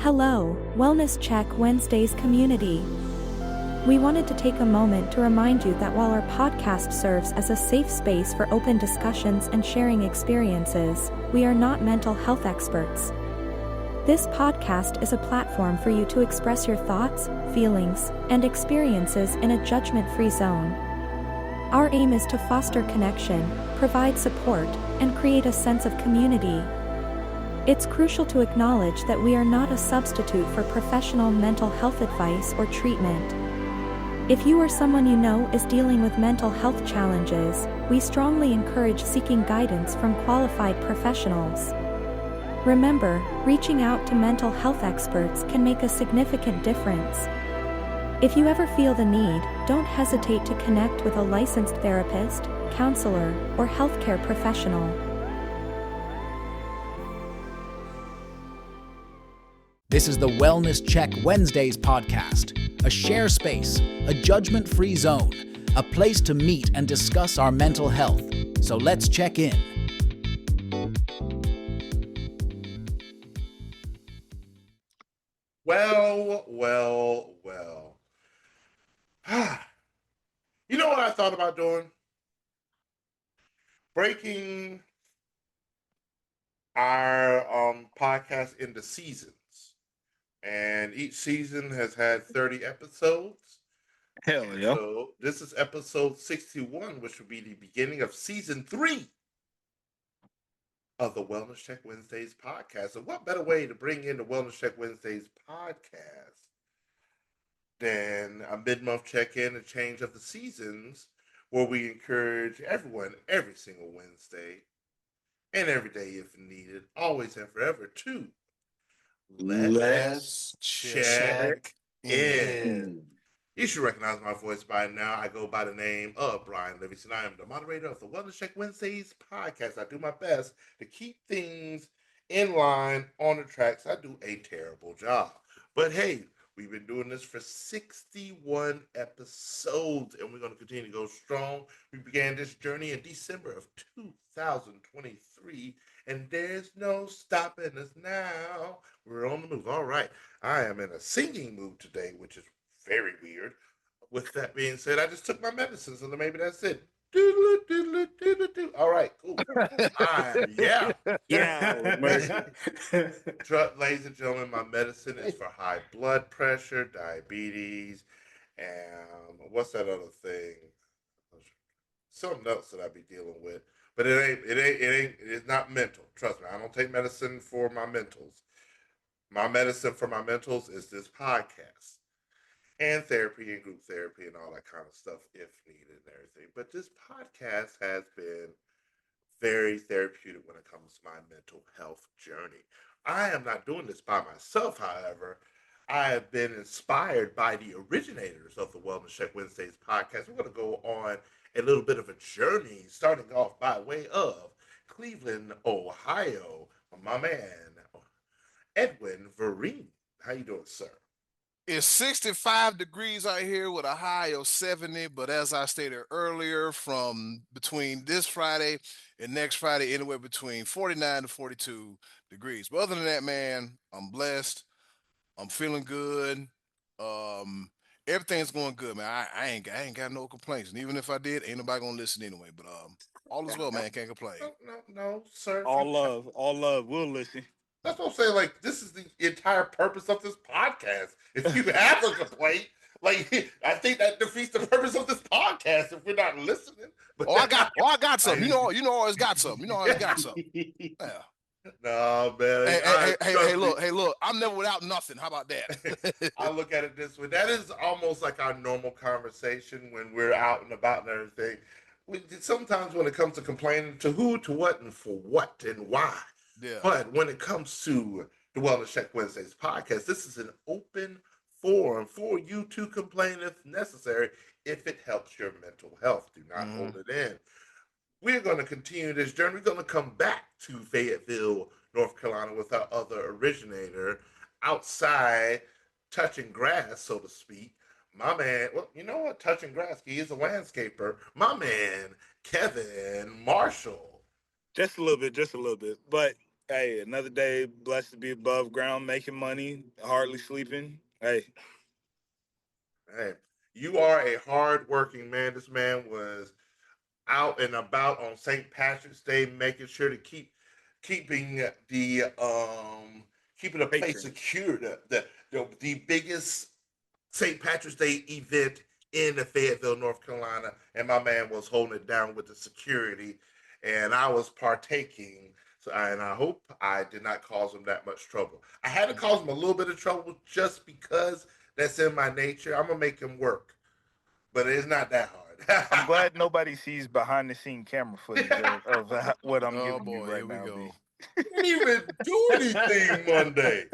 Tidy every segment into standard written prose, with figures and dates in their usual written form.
Hello, Wellness Check Wednesdays community. We wanted to take a moment to remind you that while our podcast serves as a safe space for open discussions and sharing experiences, we are not mental health experts. This podcast is a platform for you to express your thoughts, feelings, and experiences in a judgment-free zone. Our aim is to foster connection, provide support, and create a sense of community. It's crucial to acknowledge that we are not a substitute for professional mental health advice or treatment. If you or someone you know is dealing with mental health challenges, we strongly encourage seeking guidance from qualified professionals. Remember, reaching out to mental health experts can make a significant difference. If you ever feel the need, don't hesitate to connect with a licensed therapist, counselor, or healthcare professional. This is the Wellness Check Wednesdays podcast, a share space, a judgment-free zone, a place to meet and discuss our mental health. So let's check in. Well. You know what I thought about doing? Breaking our podcast into seasons. And each season has had 30 episodes. Hell yeah. So this is episode 61, which will be the beginning of season 3 of the Wellness Check Wednesdays podcast. And what better way to bring in the Wellness Check Wednesdays podcast than a mid-month check-in and change of the seasons, where we encourage everyone every single Wednesday and every day if needed, always and forever, to let's check in. You should recognize my voice by now. I go by the name of Brian Livingston. I am the moderator of the Wellness Check Wednesdays podcast. I do my best to keep things in line, on the tracks. I do a terrible job. But hey, we've been doing this for 61 episodes, and we're going to continue to go strong. We began this journey in December of 2023, and there's no stopping us now. We're on the move. All right. I am in a singing mood today, which is very weird. With that being said, I just took my medicine, so maybe that's it. All right, cool. Yeah. Ladies and gentlemen, my medicine is for high blood pressure, diabetes, and what's that other thing? Something else that I be dealing with. But it's not mental. Trust me, I don't take medicine for my mentals. My medicine for my mentals is this podcast. And therapy and group therapy and all that kind of stuff if needed and everything. But this podcast has been very therapeutic when it comes to my mental health journey. I am not doing this by myself, however. I have been inspired by the originators of the Wellness Check Wednesdays podcast. We're going to go on a little bit of a journey, starting off by way of Cleveland, Ohio. My man, Edwin Vereen. How you doing, sir? It's 65 degrees out here with a high of 70, but as I stated earlier, from between this Friday and next Friday, anywhere between 49 to 42 degrees. But other than that, man, I'm blessed. I'm feeling good. Everything's going good, man. I ain't got no complaints. And even if I did, ain't nobody gonna listen anyway. But all is well, man. Can't complain. No, sir. All love. We'll listen. That's what I'm saying. Like, this is the entire purpose of this podcast. If you have a complaint, like, I think that defeats the purpose of this podcast if we're not listening. But I got something. You know, I always got something. Yeah. No, man. Hey, look. I'm never without nothing. How about that? I look at it this way. That is almost like our normal conversation when we're out and about and everything. Sometimes when it comes to complaining, to who, to what, and for what, and why. Yeah. But when it comes to the Wellness Check Wednesdays podcast, this is an open forum for you to complain if necessary, if it helps your mental health. Do not hold it in. We're going to continue this journey. We're going to come back to Fayetteville, North Carolina with our other originator outside touching grass, so to speak. My man, well, you know what? Touching grass, he is a landscaper. My man, Kevin Marshall. Just a little bit. But Hey, another day, blessed to be above ground, making money, hardly sleeping. Hey, Hey, you are a hard-working man. This man was out and about on St. Patrick's Day, making sure to keeping the keeping the place patron. secure. The biggest St. Patrick's Day event in the Fayetteville, North Carolina, and my man was holding it down with the security, and I was partaking. So, and I hope I did not cause him that much trouble. I had to cause him a little bit of trouble just because that's in my nature. I'm gonna make him work, but it's not that I'm hard. glad nobody sees behind the scene camera footage of what I'm Oh giving you boy, right here we now, B. go. Didn't even do anything Monday.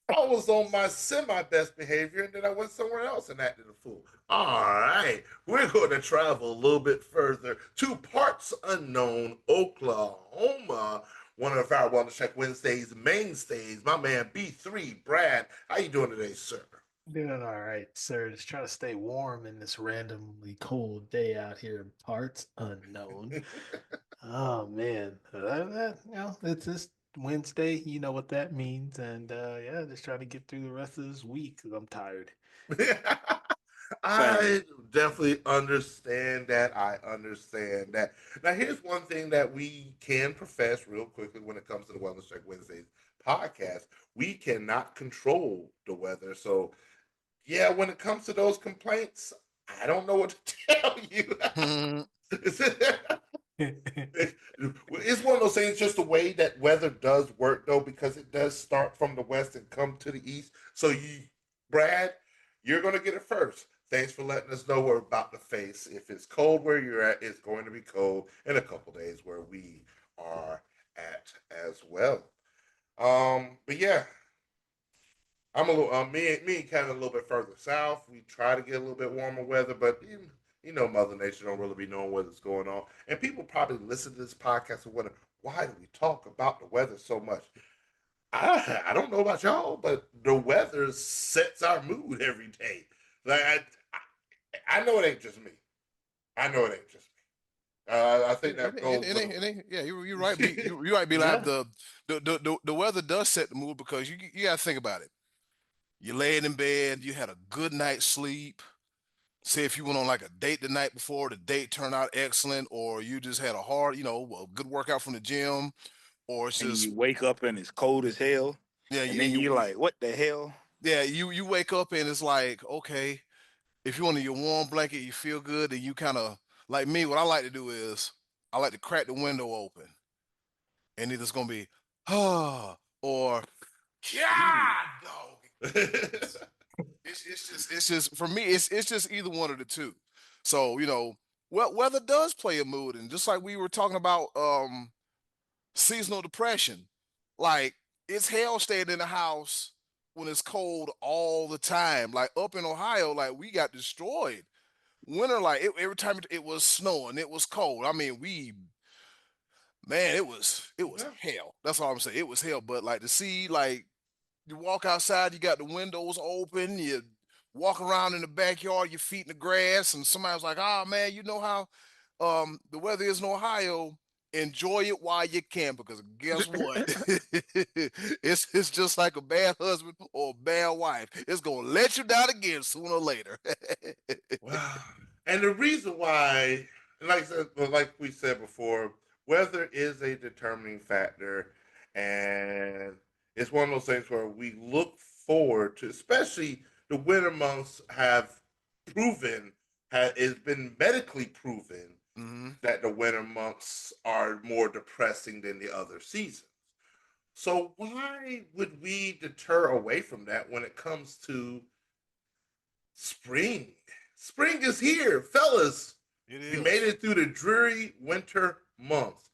I was on my semi best behavior and then I went somewhere else and acted a fool. All right, we're going to travel a little bit further to parts unknown, Oklahoma. One of our Wellness Check Wednesdays mainstays, my man B3 Brad. How you doing today, sir? Doing all right, sir. Just trying to stay warm in this randomly cold day out here in parts unknown. Oh man, it's just Wednesday. You know what that means, and yeah, just trying to get through the rest of this week because I'm tired. Same. I definitely understand that. I understand that. Now, here's one thing that we can profess real quickly when it comes to the Wellness Check Wednesdays podcast. We cannot control the weather. So, yeah, when it comes to those complaints, I don't know what to tell you. It's one of those things, just the way that weather does work, though, because it does start from the west and come to the east. So, Brad, you're going to get it first. Thanks for letting us know we're about to face. If it's cold where you're at, it's going to be cold in a couple days where we are at as well. But yeah, I'm a little me and kind of a little bit further south. We try to get a little bit warmer weather, but you know, Mother Nature don't really be knowing what's going on. And people probably listen to this podcast and wonder why do we talk about the weather so much? I don't know about y'all, but the weather sets our mood every day. Like I know it ain't just me. I know it ain't just me. I think that goes with Yeah, you're right. You're right. Be like Yeah. the weather does set the mood because you got to think about it. You laid in bed, you had a good night's sleep. Say if you went on like a date the night before, the date turned out excellent, or you just had a hard, a good workout from the gym, or it's And just you wake up and it's cold as hell. yeah, And and then you're you like, what the hell? yeah you wake up and it's like okay, if you're under your warm blanket, you feel good, and you kind of like me. What I like to do is I like to crack the window open, and either it's gonna be or Ooh. yeah, dog. It's just for me. It's just either one of the two. So weather does play a mood, and just like we were talking about seasonal depression, like it's hell staying in the house when it's cold all the time. Like up in Ohio, like we got destroyed. Winter, like every time it was snowing, it was cold. I mean, man, it was yeah. hell. That's all I'm saying. It was hell. But like to see like you walk outside, you got the windows open, you walk around in the backyard, your feet in the grass, and somebody's like, "Ah, man, you know how the weather is in Ohio. Enjoy it while you can, because guess what? It's just like a bad husband or a bad wife. It's gonna let you down again sooner or later." Wow. And the reason why, like we said before, weather is a determining factor, and it's one of those things where we look forward to, especially the winter months have proven, it's been medically proven hmm that the winter months are more depressing than the other seasons. So why would we deter away from that when it comes to spring? Spring is here, fellas. It We made is. it through the dreary winter months.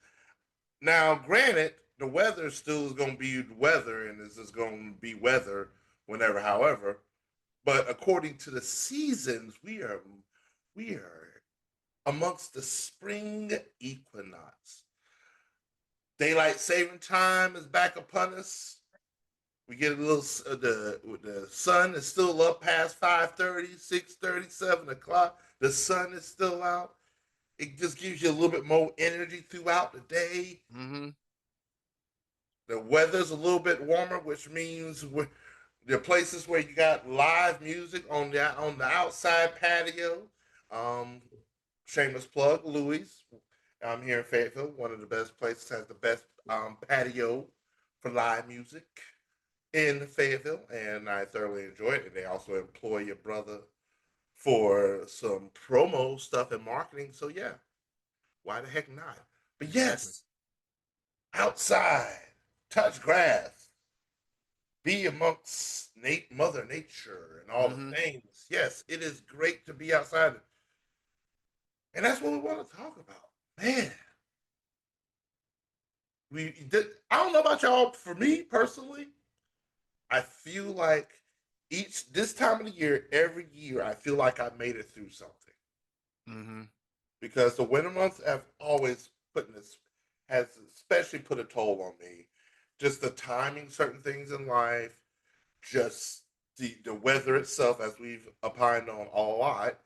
Now, granted, the weather still is going to be weather, and this is going to be weather whenever, however. But according to the seasons, we are amongst the spring equinox. Daylight saving time is back upon us. We get a little the sun is still up past 5:30, 6:30, 7 o'clock. The sun is still out. It just gives you a little bit more energy throughout the day. hmm The weather's a little bit warmer, which means there are places where you got live music on the outside patio. Um, Shameless plug, Louis. I'm here in Fayetteville. One of the best places has the best patio for live music in Fayetteville, and I thoroughly enjoy it. And they also employ your brother for some promo stuff and marketing. So yeah, why the heck not? But Exactly. yes, outside, touch grass, be amongst Mother Nature and all Mm-hmm. the things. Yes, it is great to be outside, and that's what we want to talk about. Man, I don't know about y'all. For me personally, I feel like each this time of the year, every year, I feel like I made it through something Mm-hmm. because the winter months have always has especially put a toll on me. Just the timing, certain things in life, just the weather itself, as we've opined on a lot,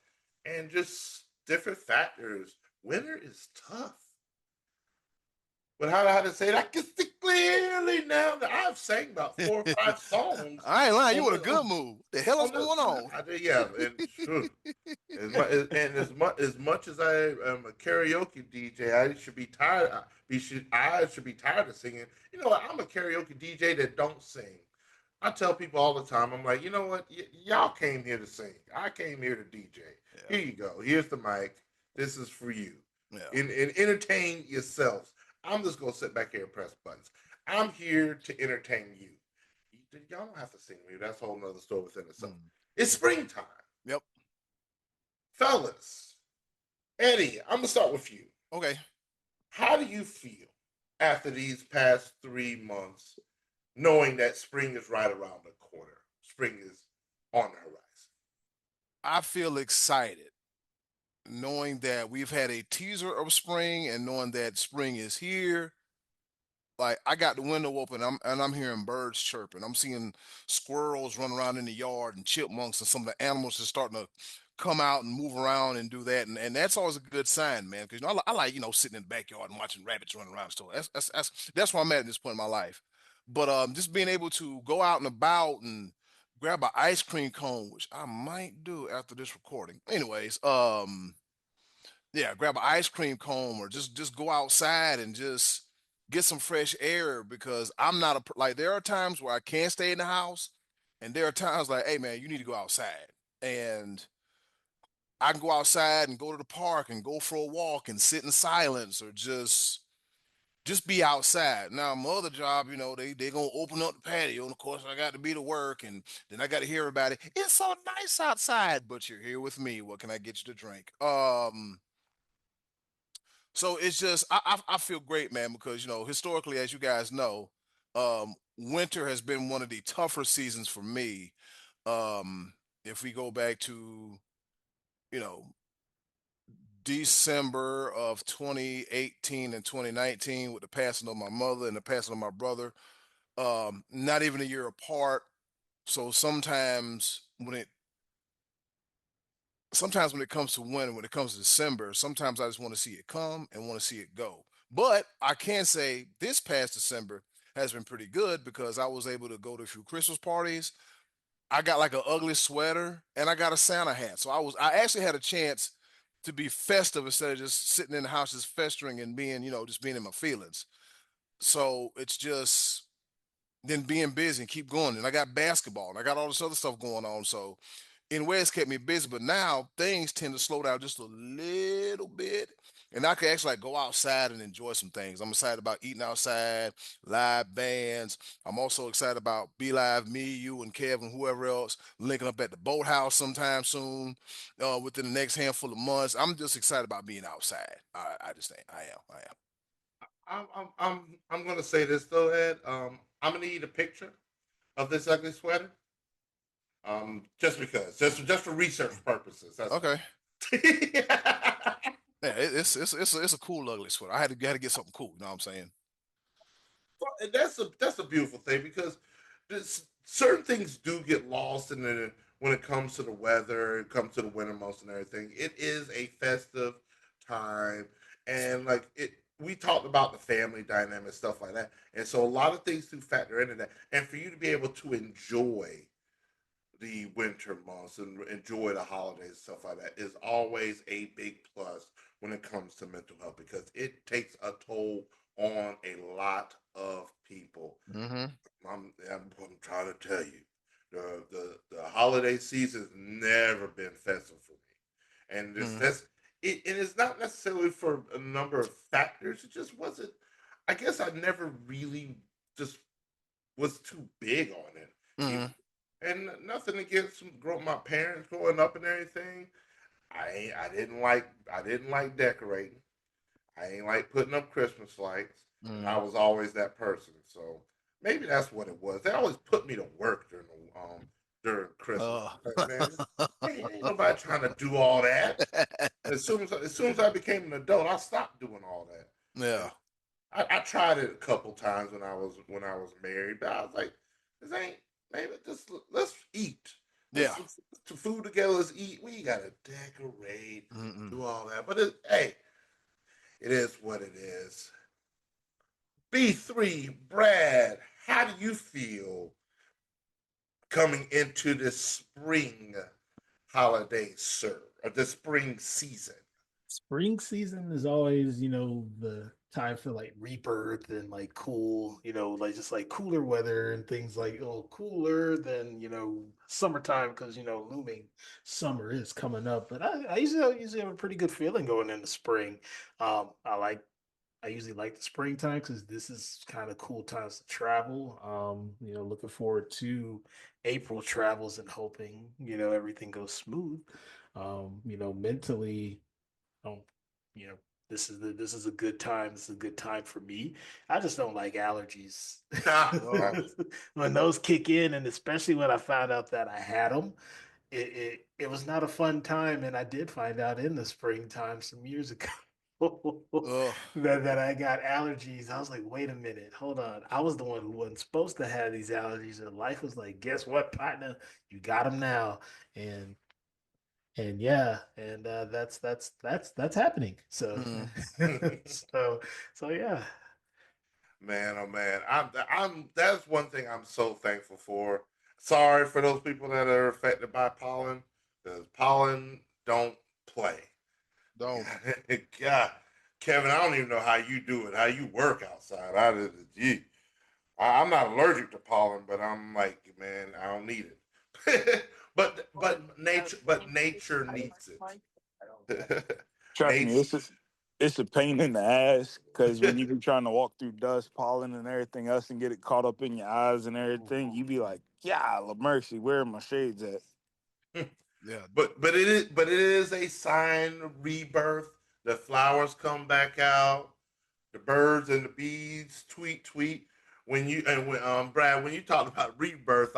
and just different factors. Winter is tough. But how to say it? I can see clearly now that I've sang about 4 or 5 songs I ain't lying. You on in a good mood. What the hell is on going this. on? Yeah, and sure. As much as I am a karaoke DJ, I should be tired. I should be tired of singing. You know what? I'm a karaoke DJ that don't sing. I tell people all the time. I'm like, you know what? Y'all came here to sing. I came here to DJ. Yeah. Here you go. Here's the mic. This is for you. Yeah. And entertain yourselves. I'm just gonna sit back here and press buttons. I'm here to entertain you. Y'all don't have to sing me. That's a whole nother story within itself. Mm. It's springtime. Yep. Fellas, Eddie, I'm gonna start with you. Okay. How do you feel after these past 3 months, knowing that spring is right around the corner? Spring is on the horizon. I feel excited knowing that we've had a teaser of spring and knowing that spring is here. Like I got the window open, I'm hearing birds chirping. I'm seeing squirrels run around in the yard and chipmunks and some of the animals are starting to come out and move around and do that. And that's always a good sign, man. Because I like sitting in the backyard and watching rabbits run around. So that's where I'm at this point in my life. But just being able to go out and about and grab an ice cream cone, which I might do after this recording. Anyways, yeah, grab an ice cream cone or just go outside and just get some fresh air because I'm not like there are times where I can't stay in the house and there are times like, hey man, you need to go outside. And I can go outside and go to the park and go for a walk and sit in silence or just be outside. Now my other job, they gonna open up the patio, and of course I got to be to work, and then I got to hear about it. It's so nice outside, but you're here with me. What can I get you to drink? So it's just I feel great, man, because historically, as you guys know, winter has been one of the tougher seasons for me. If we go back to you know December of 2018 and 2019 with the passing of my mother and the passing of my brother, not even a year apart. So sometimes when it comes to winter, when it comes to December, sometimes I just want to see it come and want to see it go. But I can say this past December has been pretty good because I was able to go to a few Christmas parties. I got like an ugly sweater and I got a Santa hat. So I actually had a chance to be festive instead of just sitting in the house just festering and being, just being in my feelings. So it's just then being busy and keep going. And I got basketball and I got all this other stuff going on. So in ways kept me busy, but now things tend to slow down just a little bit. And I can actually like go outside and enjoy some things. I'm excited about eating outside, live bands. I'm also excited about Be Live, me, you, and Kevin, whoever else, linking up at the boathouse sometime soon, within the next handful of months. I'm just excited about being outside. I just think I am. I am. I'm gonna say this though, Ed. I'm gonna need a picture of this ugly sweater. Just because, just for research purposes. That's all. Okay. Yeah, it's a cool ugly sweater. I had to get something cool. You know what I'm saying? And that's a beautiful thing because certain things do get lost in the when it comes to the weather, it comes to the winter months and everything. It is a festive time, and like it. we talked about the family dynamic, stuff like that, and so a lot of things do factor into that. And for you to be able to enjoy the winter months and enjoy the holidays and stuff like that is always a big plus when it comes to mental health because it takes a toll on a lot of people. Mm-hmm. I'm trying to tell you, the holiday season's never been festive for me, and Mm-hmm. and it's not necessarily for a number of factors. It just wasn't. I guess I never really just was too big on it. Mm-hmm. And nothing against my parents growing up and everything. I didn't like decorating. I ain't like putting up Christmas lights, and I was always that person. So maybe that's what it was. They always put me to work during Christmas. Like, man, ain't nobody trying to do all that. As soon as I became an adult, I stopped doing all that. Yeah. And I tried it a couple times when I was married, but I was like, this ain't maybe just let's eat. Yeah. Let's put food together. Let's eat. We gotta decorate, Mm-mm. do all that. But hey, it is what it is. B3, Brad, how do you feel coming into this spring holiday, sir, or the spring season? Spring season is always, the time for like rebirth and like cool, like just like cooler weather and things like cooler than summertime because looming summer is coming up. But I usually have a pretty good feeling going into spring. I usually like the springtime because this is kind of cool times to travel. Looking forward to April travels and hoping everything goes smooth. Mentally don't you know this is a good time. This is a good time for me. I just don't like allergies. Oh. When those kick in, and especially when I found out that I had them, it was not a fun time. And I did find out in the springtime some years ago Ugh. that I got allergies. I was like, wait a minute, hold on. I was the one who wasn't supposed to have these allergies, and life was like, guess what, partner? You got them now. And yeah, and that's happening. So Mm. so so yeah. Man, oh man, I'm that's one thing I'm so thankful for. Sorry for those people that are affected by pollen, because pollen don't play. Don't. God, Kevin, I don't even know how you do it, how you work outside. I'm not allergic to pollen, but I'm like, man, I don't need it. But nature needs it. Trust me, nature. it's a pain in the ass because when you be trying to walk through dust, pollen, and everything else, and get it caught up in your eyes and everything, you be like, "Yeah, mercy, where are my shades at?" Yeah. But it is a sign of rebirth. The flowers come back out. The birds and the bees tweet. When Brad, when you talked about rebirth,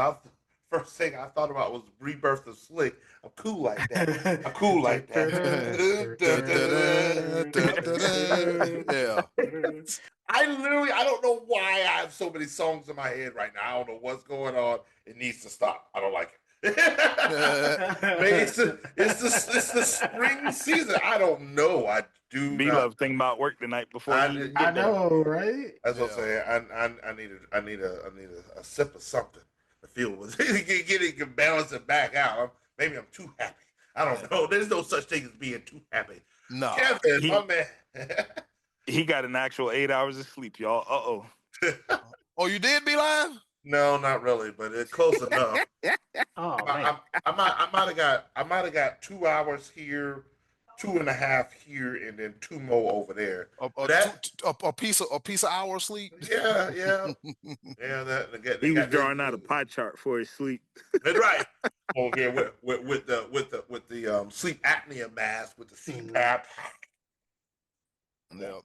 first thing I thought about was rebirth of Slick. I'm cool like that. I'm cool like that. Yeah. I don't know why I have so many songs in my head right now. I don't know what's going on. It needs to stop. I don't like it. It's the spring season. I don't know. I do Be not. love thinking about work the night before I you even I get there. know, right? That's what I'm Yeah. saying. I need a sip of something to feel with get it can balance it back out. Maybe I'm too happy. I don't know. There's no such thing as being too happy. Nah. Kevin, my He man. he got an actual 8 hours of sleep, y'all. Oh, you did be live? No, not really, but it's close enough. Oh man. I, I might have got 2 hours here, 2.5 here, and then two more over there. A, That a piece of hour sleep? yeah. They He was got this. drawing out a pie chart for his sleep. That's right. Over here with the sleep apnea mask with the Mhm. CPAP. Yeah.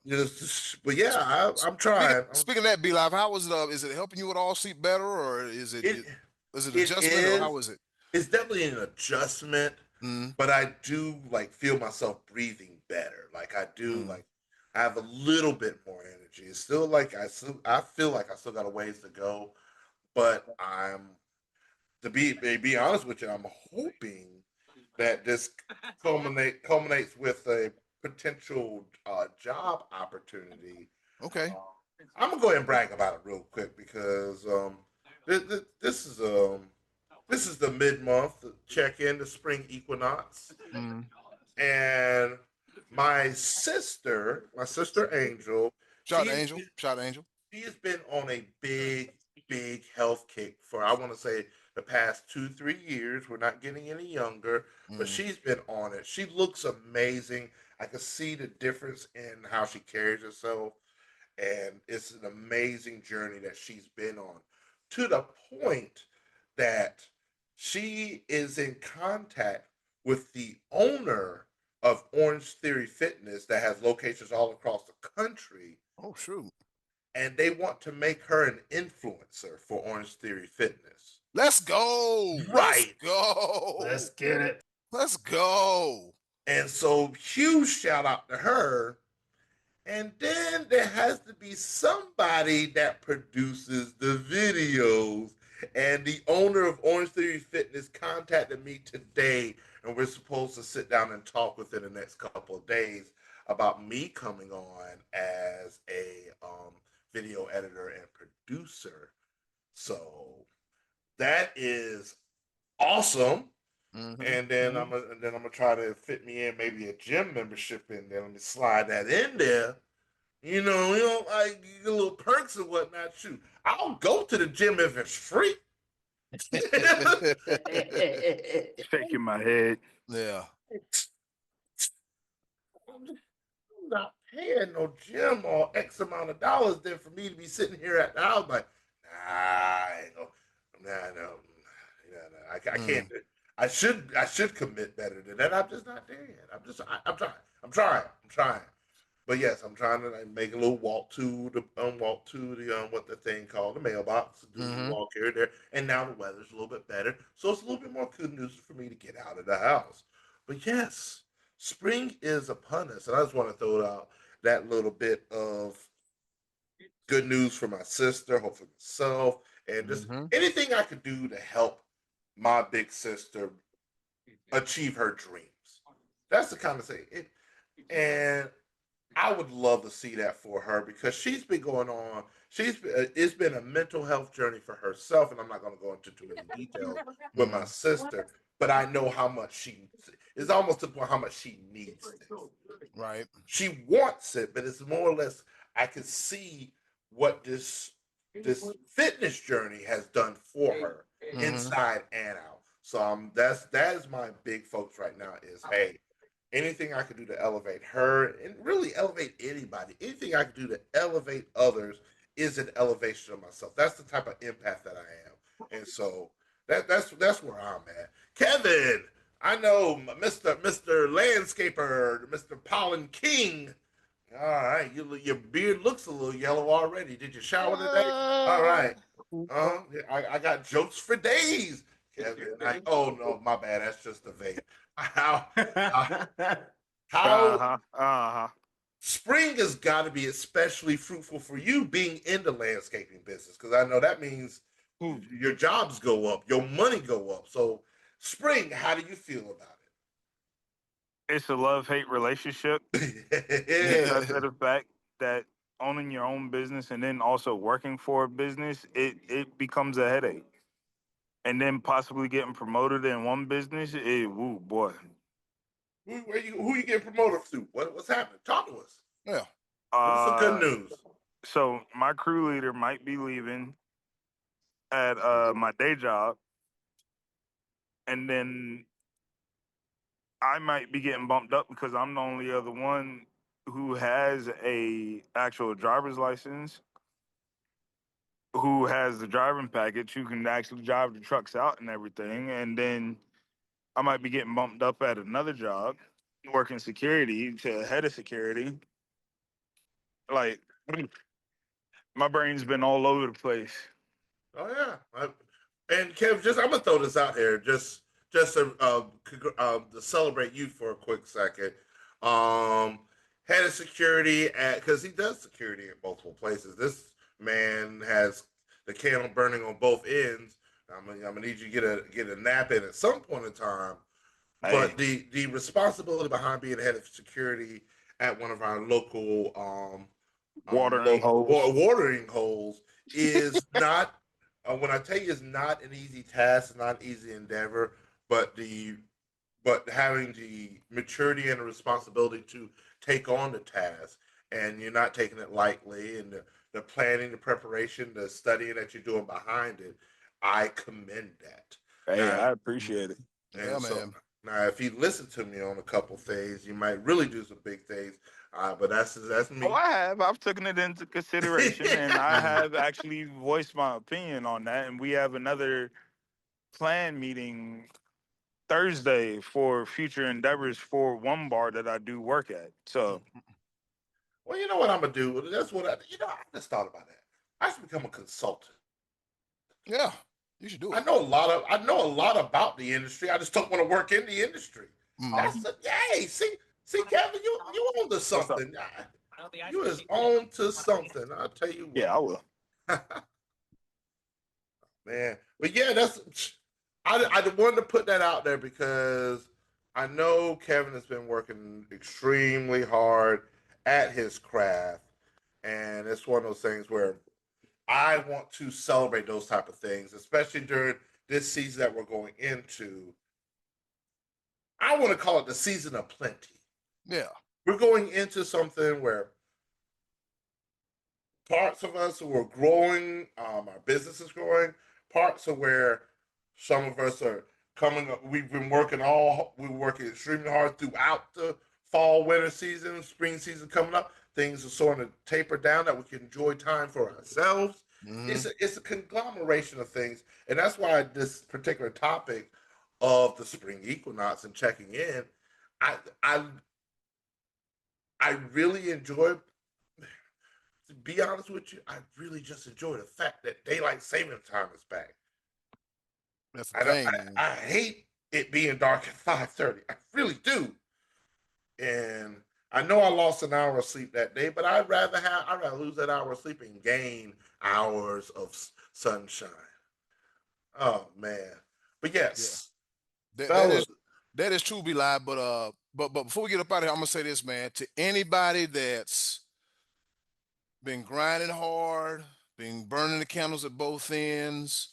But yeah, I'm Speaking trying. speaking of that, be live, how was it? Is it helping you with all sleep better, or It is it it adjustment, or is. how is it? It's definitely an adjustment, Mm, but I do like feel myself breathing better. Like I do mm, like I have a little bit more energy. It's still like I feel like I still got a ways to go, but I'm be honest with you, I'm hoping that this culminates with a potential job opportunity. Okay. I'm gonna go ahead and brag about it real quick because this is the mid month check in, the spring equinox, Mm. and my sister Angel, Shout she out has Angel. been, Shout out Angel. she has been on a big health kick for I want to say the past 2 3 years. We're not getting any younger, but Mm. she's been on it. She looks amazing. I can see the difference in how she carries herself, and it's an amazing journey that she's been on to the point that she is in contact with the owner of Orange Theory Fitness that has locations all across the country, Oh shoot. and they want to make her an influencer for Orange Theory Fitness. Let's go. Let's Right. go. Let's get it. Let's go. And so huge shout out to her. And then there has to be somebody that produces the videos. And the owner of Orange Theory Fitness contacted me today, and we're supposed to sit down and talk within the next couple of days about me coming on as a video editor and producer. So that is awesome. Mm-hmm. And then I'm gonna try to fit me in maybe a gym membership in there. Let me slide that in there. Like you get little perks and whatnot. Shoot, I'll go to the gym if it's free. Shaking my head. Yeah. I'm not paying no gym or X amount of dollars then for me to be sitting here at the house like, nah, I ain't gonna, nah, no, I can't. Mm. I should commit better than that. I'm just not there yet. I'm trying. I'm trying. But yes, I'm trying to like, make a little walk to the what the thing called the mailbox, do a little Mm-hmm. walk here and there. And now the weather's a little bit better, so it's a little bit more good news for me to get out of the house. But yes, spring is upon us, and I just want to throw out that little bit of good news for my sister, hopefully myself, and just Mm-hmm. anything I could do to help my big sister achieve her dreams. That's the kind of thing. And I would love to see that for her because she's been going on. It's been a mental health journey for herself, and I'm not going to go into too many details with my Mm-hmm. sister. But I know how much she is almost to the point how much she needs this. Right. She wants it, but it's more or less I can see what this fitness journey has done for her Mm-hmm. inside and out. So that is my big focus right now is hey, anything I could do to elevate her and really elevate anybody, anything I could do to elevate others is an elevation of myself. That's the type of empath that I am. And so that's where I'm at. Kevin, I know Mr. Landscaper, Mr. Pollen King. All right, your beard looks a little yellow already. Did you shower today? All Uh, right. I got jokes for days. Kevin, oh no, my bad. That's just the vape. How uh, how Uh-huh. Uh-huh. spring has got to be especially fruitful for you being in the landscaping business because I know that means your jobs go up, your money go up. So spring, how do you feel about It's a love-hate relationship it? because of the fact that owning your own business and then also working for a business, it becomes a headache. And then possibly getting promoted in one business, woo boy. Who you getting promoted to? What's happening? Talk to us. yeah. What's the good Uh news? so my crew leader might be leaving at my day job, and then I might be getting bumped up because I'm the only other one who has a actual driver's license, who has the driving package, who can actually drive the trucks out and everything. And then I might be getting bumped up at another job, working security to head of security. Like my brain's been all over the place. Oh yeah. And Kev, just I'm gonna throw this out here, just to celebrate you for a quick second. Um, Head of security at because he does security in multiple places. This man has the candle burning on both ends. I'm gonna need you to get a nap in at some point in time. But Hey, the responsibility behind being head of security at one of our local Watering holes. watering holes is not when I tell you it's not an easy task, it's not an easy endeavor, but having the maturity and the responsibility to take on the task, and you're not taking it lightly, and the planning, the preparation, the studying that you're doing behind it, I commend that. Hey, Now, I appreciate it. Yeah, and so man. now, if you listen to me on a couple things, you might really do some big things. But that's Oh, me. I have. I've taken it into consideration, and I have actually voiced my opinion on that. And we have another plan meeting Thursday for future endeavors for one bar that I do work at. So, Well, you know what I'm gonna do? That's what I just thought about that. I should become a consultant. Yeah, you should do I it. know a lot of I know a lot about the industry. I just don't want to work in the industry. Mhm. That's the yay. See, Kevin, you on to what's up? something. You is on to something. I'll tell you Yeah, I will. what, man. But yeah, I wanted to put that out there because I know Kevin has been working extremely hard at his craft, and it's one of those things where I want to celebrate those type of things, especially during this season that we're going into. I want to call it the season of plenty. Yeah. We're going into something where parts of us who are growing, our business is growing. Parts of where some of us are coming up. We're working extremely hard throughout the fall, winter season, spring season coming up. Things are starting to taper down that we can enjoy time for ourselves. Hmm. It's a conglomeration of things, and that's why this particular topic of the spring equinox and checking in, I I I really enjoy. To be honest with you, I really just enjoy the fact that daylight saving time is back. That's the I don't. thing, man. I hate it being dark at 5:30. I really do. And I know I lost an hour of sleep that day, but I'd rather lose that hour of sleep and gain hours of sunshine. Oh man. But Yeah. yes, That that fellas. is that is true, be live. But before we get up out of here, I'm gonna say this, man. To anybody that's been grinding hard, been burning the candles at both ends,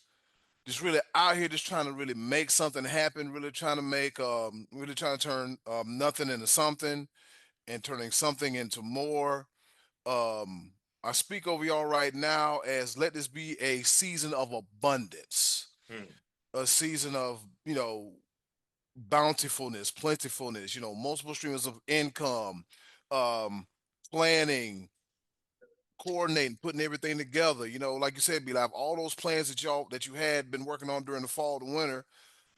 just really out here, just trying to really make something happen, really trying to turn nothing into something and turning something into more. Um, I speak over y'all right now as let this be a season of abundance, Hmm. a season of bountifulness, plentifulness, multiple streams of income, um, planning, coordinating, putting everything together. Like you said, be like all those plans that you had been working on during the fall to winter.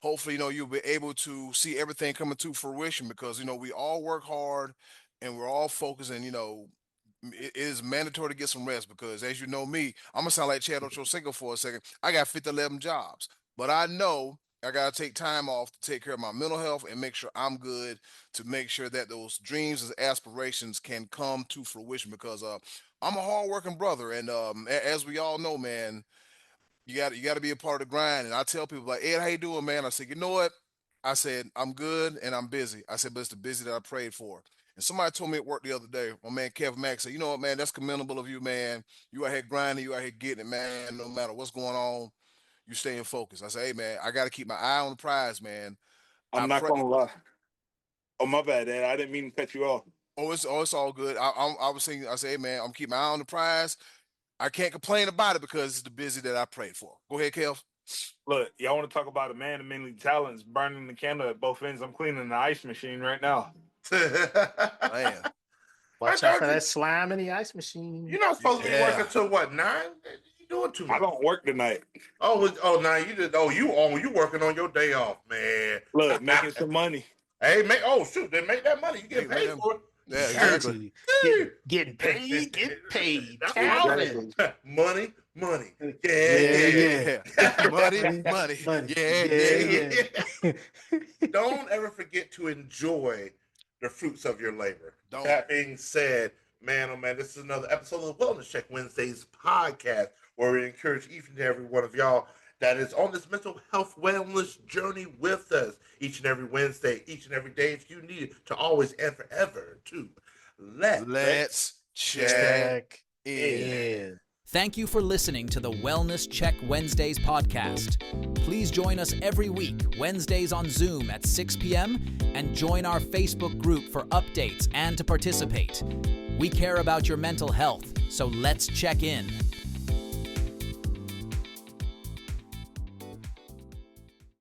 Hopefully, you'll be able to see everything coming to fruition because we all work hard and we're all focused and it is mandatory to get some rest because as you know me, I'm gonna sound like Chad Ochocinco for a second. I got 11 jobs, but I know I gotta take time off to take care of my mental health and make sure I'm good to make sure that those dreams and aspirations can come to fruition because I'm a hardworking brother and as we all know, man, you got to be a part of the grind. And I tell people like, Ed, how you doing, man? I said, you know what? I said, I'm good and I'm busy. I said, but it's the busy that I prayed for. And somebody told me at work the other day, my man Kevin Mack said, you know what, man, that's commendable of you, man. You out here grinding, you out here getting it, man. No matter what's going on, you staying focused. I said, hey, man, I got to keep my eye on the prize, man. I I'm not pray. gonna lie. Oh, my bad, Dad. I didn't mean to cut you off. It's all good. I was saying, I said, hey, man, I'm keeping my eye on the prize. I can't complain about it because it's the busy that I prayed for. Go ahead, Kev. Look, y'all want to talk about a man of many talents burning the candle at both ends? I'm cleaning the ice machine right now. Man. I Watch out know for that slime in the ice machine. you're not supposed to be working Yeah. till what 9? You doing too I much? don't work tonight. Oh, now you did. Oh, you working on your day off, man. Look, making some money. Hey, make oh shoot, they make that money. You get Make paid them. for it. Yeah, Got exactly. to Sure. getting paid, get paid. That's what I'm Calvin. Exactly. saying. Money. Yeah, Yeah, yeah. yeah. Money, Money, money. money. Yeah, Yeah, yeah. yeah. Don't ever forget to enjoy the fruits of your labor. With Don't. that being said, man, oh man, this is another episode of the Wellness Check Wednesdays podcast where we encourage each and every one of y'all that is on this mental health wellness journey with us each and every Wednesday, each and every day, if you need it, to always and forever, too. Let's check in. Thank you for listening to the Wellness Check Wednesdays podcast. Please join us every week, Wednesdays on Zoom at 6 p.m., and join our Facebook group for updates and to participate. We care about your mental health, so let's check in.